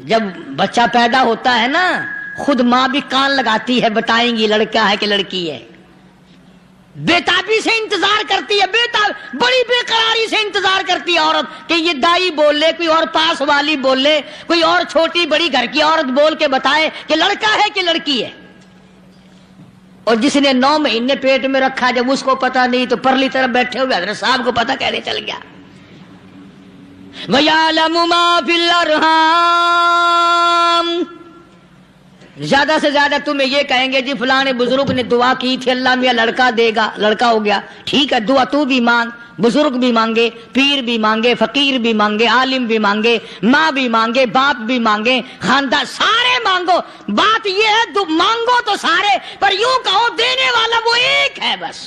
جب بچہ پیدا ہوتا ہے نا خود ماں بھی کان لگاتی ہے بتائیں گی لڑکا ہے کہ لڑکی ہے، بےتابی سے انتظار کرتی ہے، بڑی بے قراری سے انتظار کرتی ہے عورت کہ یہ دائی بول لے، کوئی اور پاس والی بول لے، کوئی اور چھوٹی بڑی گھر کی عورت بول کے بتائے کہ لڑکا ہے کہ لڑکی ہے۔ اور جس نے 9 مہینے پیٹ میں رکھا جب اس کو پتا نہیں تو پرلی طرف بیٹھے ہوئے حضرت صاحب کو پتا کیسے چل گیا؟ وَيَعْلَمُ مَا فِي الْأَرْحَامِ، زیادہ سے زیادہ تمہیں یہ کہیں گے جی فلاں بزرگ نے دعا کی تھی اللہ میاں لڑکا دے گا، لڑکا ہو گیا، ٹھیک ہے دعا تو بھی مانگ، بزرگ بھی مانگے، پیر بھی مانگے، فقیر بھی مانگے، عالم بھی مانگے، ماں بھی مانگے، باپ بھی مانگے، خاندان سارے مانگو، بات یہ ہے مانگو تو سارے، پر یوں کہو دینے والا وہ ایک ہے بس،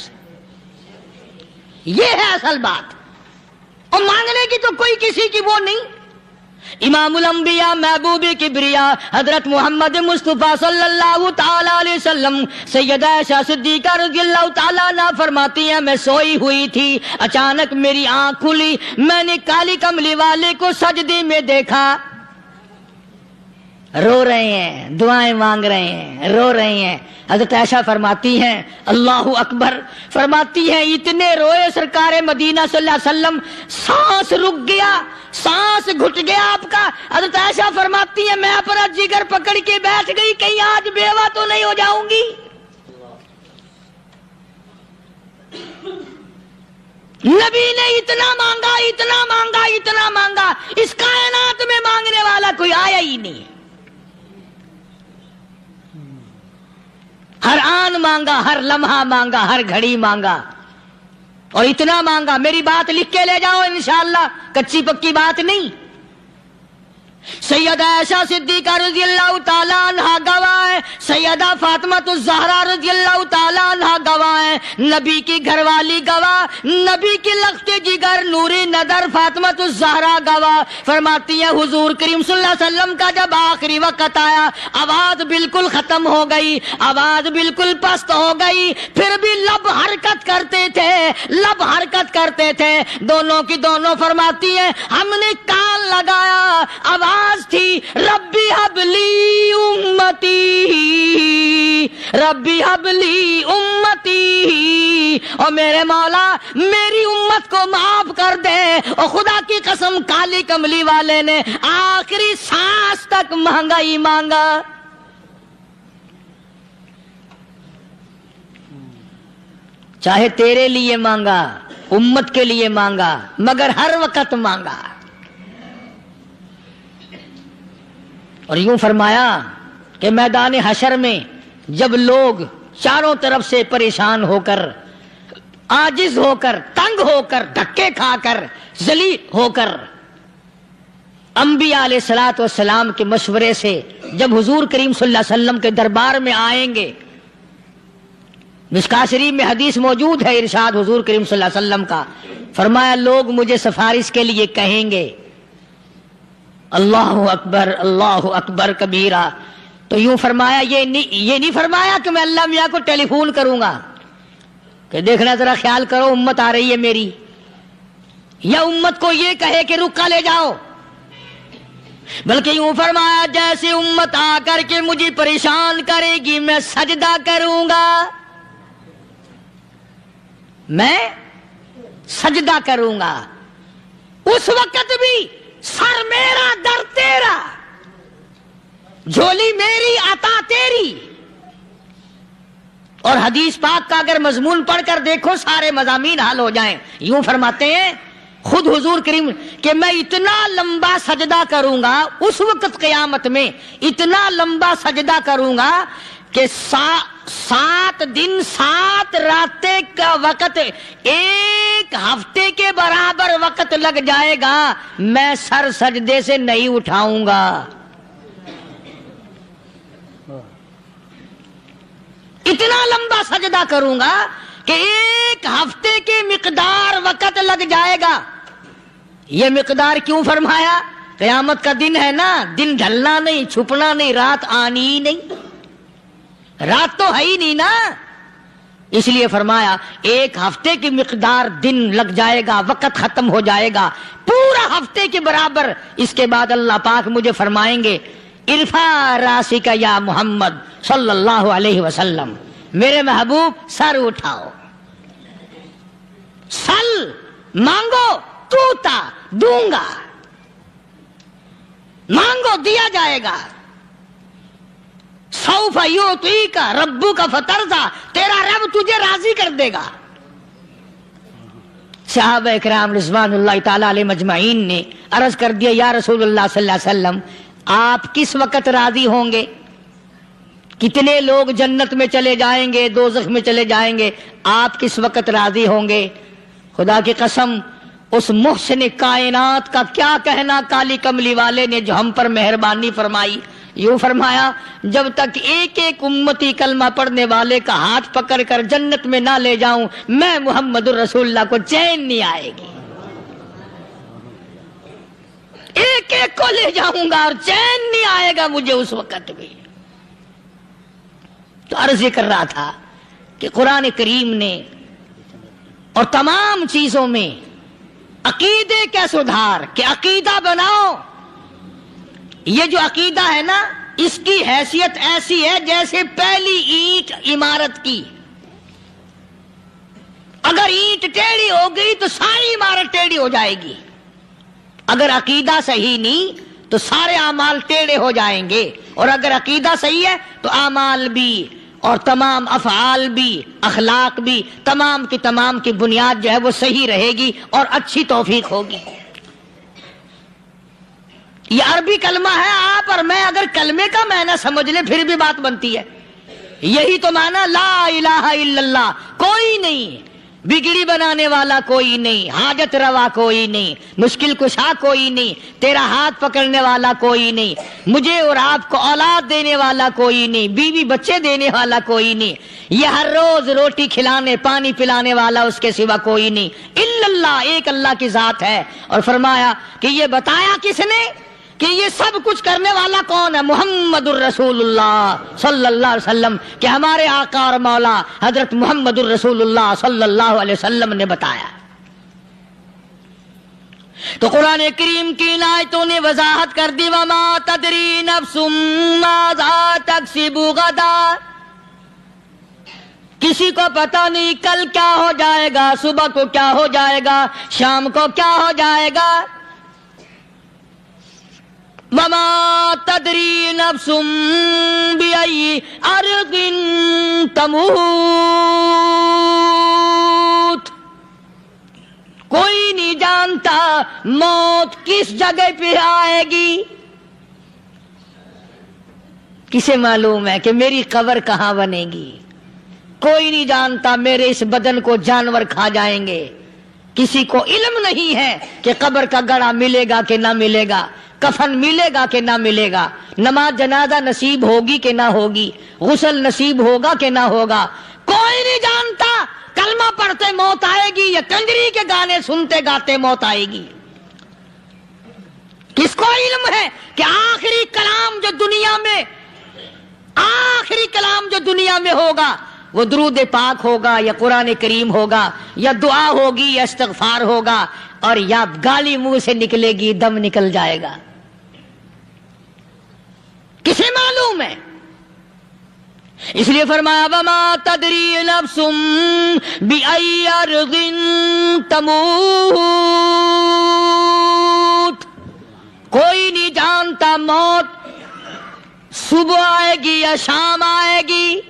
یہ ہے اصل بات، اور مانگنے کی تو کوئی کسی کی وہ نہیں۔ امام الانبیاء محبوب کبریا حضرت محمد مصطفیٰ صلی اللہ تعالی علیہ وسلم سیدہ عائشہ صدیقہ رضی اللہ تعالیٰ عنہ فرماتی ہیں میں سوئی ہوئی تھی، اچانک میری آنکھ کھلی، میں نے کالی کملی والے کو سجدے میں دیکھا، رو رہے ہیں، دعائیں مانگ رہے ہیں، رو رہے ہیں۔ حضرت عائشہ فرماتی ہیں اللہ اکبر، فرماتی ہیں اتنے روئے سرکار مدینہ صلی اللہ علیہ وسلم، سانس رک گیا، سانس گھٹ گیا آپ کا۔ حضرت عائشہ فرماتی ہیں میں اپنا جگر پکڑ کے بیٹھ گئی، کہیں آج بیوہ تو نہیں ہو جاؤں گی۔ نبی نے اتنا مانگا، اتنا مانگا، اتنا مانگا، اس کائنات میں مانگنے والا کوئی آیا ہی نہیں۔ ہر آن مانگا، ہر لمحہ مانگا، ہر گھڑی مانگا، اور اتنا مانگا۔ میری بات لکھ کے لے جاؤ انشاءاللہ، کچی پکی بات نہیں۔ سیدہ عائشہ صدیقہ رضی اللہ تعالیٰ عنہ گواہ ہے، سیدہ فاطمہ الزہرا رضی اللہ تعالیٰ عنہ گواہ ہے، نبی کی گھر والی گواہ، نبی کی لخت جگر نوری نظر فاطمہ الزہرا گواہ، فرماتی ہے حضور کریم صلی اللہ علیہ وسلم کا جب آخری وقت آیا، آواز بالکل ختم ہو گئی، آواز بالکل پست ہو گئی، پھر بھی لب حرکت کرتے تھے، لب حرکت کرتے تھے، دونوں کی دونوں فرماتی ہیں ہم نے کان لگایا، آواز تھی ربی حبلی امتی، ربی حبلی امتی، اور میرے مولا میری امت کو معاف کر دے۔ اور خدا کی قسم کالی کملی والے نے آخری سانس تک مانگا ہی مانگا۔ چاہے تیرے لیے مانگا، امت کے لیے مانگا، مگر ہر وقت مانگا۔ اور یوں فرمایا کہ میدان حشر میں جب لوگ چاروں طرف سے پریشان ہو کر، عاجز ہو کر، تنگ ہو کر، دھکے کھا کر، ذلیل ہو کر، انبیاء علیہ الصلوۃ والسلام کے مشورے سے جب حضور کریم صلی اللہ علیہ وسلم کے دربار میں آئیں گے، مشکاۃ شریف میں حدیث موجود ہے، ارشاد حضور کریم صلی اللہ علیہ وسلم کا، فرمایا لوگ مجھے سفارش کے لیے کہیں گے اللہ اکبر کبیرہ، تو یوں فرمایا یہ نہیں فرمایا کہ میں اللہ میاں کو ٹیلی فون کروں گا کہ دیکھنا ذرا خیال کرو امت آ رہی ہے میری، یا امت کو یہ کہے کہ رکا لے جاؤ، بلکہ یوں فرمایا جیسے امت آ کر کے مجھے پریشان کرے گی میں سجدہ کروں گا، میں سجدہ کروں گا، اس وقت بھی سر میرا در تیرا، جھولی میری عطا تیری۔ اور حدیث پاک کا اگر مضمون پڑھ کر دیکھو سارے مضامین حل ہو جائیں۔ یوں فرماتے ہیں خود حضور کریم کہ میں اتنا لمبا سجدہ کروں گا اس وقت قیامت میں، اتنا لمبا سجدہ کروں گا کہ 7 دن 7 راتیں کا وقت 1 ہفتے کے برابر وقت لگ جائے گا، میں سر سجدے سے نہیں اٹھاؤں گا۔ اتنا لمبا سجدہ کروں گا کہ 1 ہفتے کے مقدار وقت لگ جائے گا۔ یہ مقدار کیوں فرمایا؟ قیامت کا دن ہے نا، دن ڈھلنا نہیں، چھپنا نہیں، رات آنی ہی نہیں، رات تو ہے ہی نہیں نا، اس لیے فرمایا ایک ہفتے کی مقدار دن لگ جائے گا، وقت ختم ہو جائے گا پورا ہفتے کے برابر. اس کے بعد اللہ پاک مجھے فرمائیں گے ارفع راسک یا محمد صلی اللہ علیہ وسلم، میرے محبوب سر اٹھاؤ، سل مانگو توتا دوں گا، مانگو دیا جائے گا. سوف یعطیک ربک فترضی، تیرا رب تجھے راضی کر دے گا. صحابہ اکرام رضوان اللہ تعالی علیہ مجمعین نے عرض کر دیا یا رسول اللہ صلی اللہ علیہ وسلم آپ کس وقت راضی ہوں گے؟ کتنے لوگ جنت میں چلے جائیں گے، دوزخ میں چلے جائیں گے، آپ کس وقت راضی ہوں گے؟ خدا کی قسم اس محسن کائنات کا کیا کہنا کالی کملی والے نے جو ہم پر مہربانی فرمائی. یوں فرمایا جب تک ایک ایک امتی کلمہ پڑھنے والے کا ہاتھ پکڑ کر جنت میں نہ لے جاؤں میں محمد الرسول اللہ کو چین نہیں آئے گی. ایک ایک کو لے جاؤں گا اور چین نہیں آئے گا مجھے اس وقت بھی. تو عرض یہ کر رہا تھا کہ قرآن کریم نے اور تمام چیزوں میں عقیدے کا سدھار کہ عقیدہ بناؤ. یہ جو عقیدہ ہے نا اس کی حیثیت ایسی ہے جیسے پہلی اینٹ عمارت کی. اگر اینٹ ٹیڑھی ہو گئی تو ساری عمارت ٹیڑھی ہو جائے گی. اگر عقیدہ صحیح نہیں تو سارے اعمال ٹیڑھے ہو جائیں گے، اور اگر عقیدہ صحیح ہے تو اعمال بھی اور تمام افعال بھی اخلاق بھی تمام کی بنیاد جو ہے وہ صحیح رہے گی اور اچھی توفیق ہوگی. یہ عربی کلمہ ہے، آپ اور میں اگر کلمے کا معنی سمجھ لیں پھر بھی بات بنتی ہے. یہی تو معنی لا الہ الا اللہ، کوئی نہیں بگڑی بنانے والا، کوئی نہیں حاجت روا، کوئی نہیں مشکل کشا، کوئی نہیں تیرا ہاتھ پکڑنے والا، کوئی نہیں مجھے اور آپ کو اولاد دینے والا، کوئی نہیں بیوی بچے دینے والا، کوئی نہیں یہ ہر روز روٹی کھلانے پانی پلانے والا اس کے سوا کوئی نہیں الا اللہ، ایک اللہ کی ذات ہے. اور فرمایا کہ یہ بتایا کس نے کہ یہ سب کچھ کرنے والا کون ہے؟ محمد الرسول اللہ صلی اللہ علیہ وسلم، کہ ہمارے آقا اور مولا حضرت محمد الرسول اللہ صلی اللہ علیہ وسلم نے بتایا. تو قرآن کریم کی ان آیتوں نے وضاحت کر دی وما تدری نفس ماذا تکسب غدا، کسی کو پتہ نہیں کل کیا ہو جائے گا، صبح کو کیا ہو جائے گا، شام کو کیا ہو جائے گا. وما تدری نفس بأي أرض تموت، کوئی نہیں جانتا موت کس جگہ پہ آئے گی. کسے معلوم ہے کہ میری قبر کہاں بنے گی؟ کوئی نہیں جانتا میرے اس بدن کو جانور کھا جائیں گے. کسی کو علم نہیں ہے کہ قبر کا گڑھا ملے گا کہ نہ ملے گا، کفن ملے گا کہ نہ ملے گا، نماز جنازہ نصیب ہوگی کہ نہ ہوگی، غسل نصیب ہوگا کہ نہ ہوگا، کوئی نہیں جانتا. کلمہ پڑھتے موت آئے گی یا کنجری کے گانے سنتے گاتے موت آئے گی. کس کو علم ہے کہ آخری کلام جو دنیا میں ہوگا وہ درود پاک ہوگا یا قرآن کریم ہوگا یا دعا ہوگی یا استغفار ہوگا، اور یا گالی منہ سے نکلے گی دم نکل جائے گا. کسے معلوم ہے؟ اس لیے فرمایا وما تدری نفس بأي أرض تموت، کوئی نہیں جانتا موت صبح آئے گی یا شام آئے گی،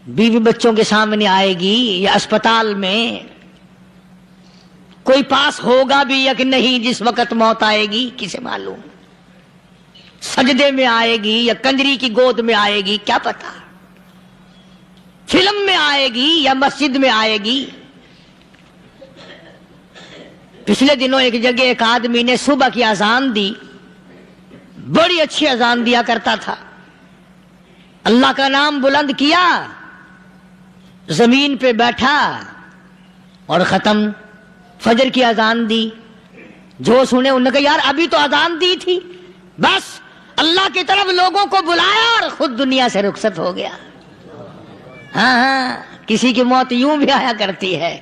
بیوی بچوں کے سامنے آئے گی یا اسپتال میں، کوئی پاس ہوگا بھی یا کہ نہیں جس وقت موت آئے گی کسے معلوم. سجدے میں آئے گی یا کنجری کی گود میں آئے گی کیا پتا، فلم میں آئے گی یا مسجد میں آئے گی. پچھلے دنوں ایک جگہ ایک آدمی نے صبح کی اذان دی، بڑی اچھی اذان دیا کرتا تھا، اللہ کا نام بلند کیا، زمین پہ بیٹھا اور ختم. فجر کی اذان دی، جو سنے انہوں نے کہا یار ابھی تو اذان دی تھی، بس اللہ کی طرف لوگوں کو بلایا اور خود دنیا سے رخصت ہو گیا. ہاں ہاں، کسی کی موت یوں بھی آیا کرتی ہے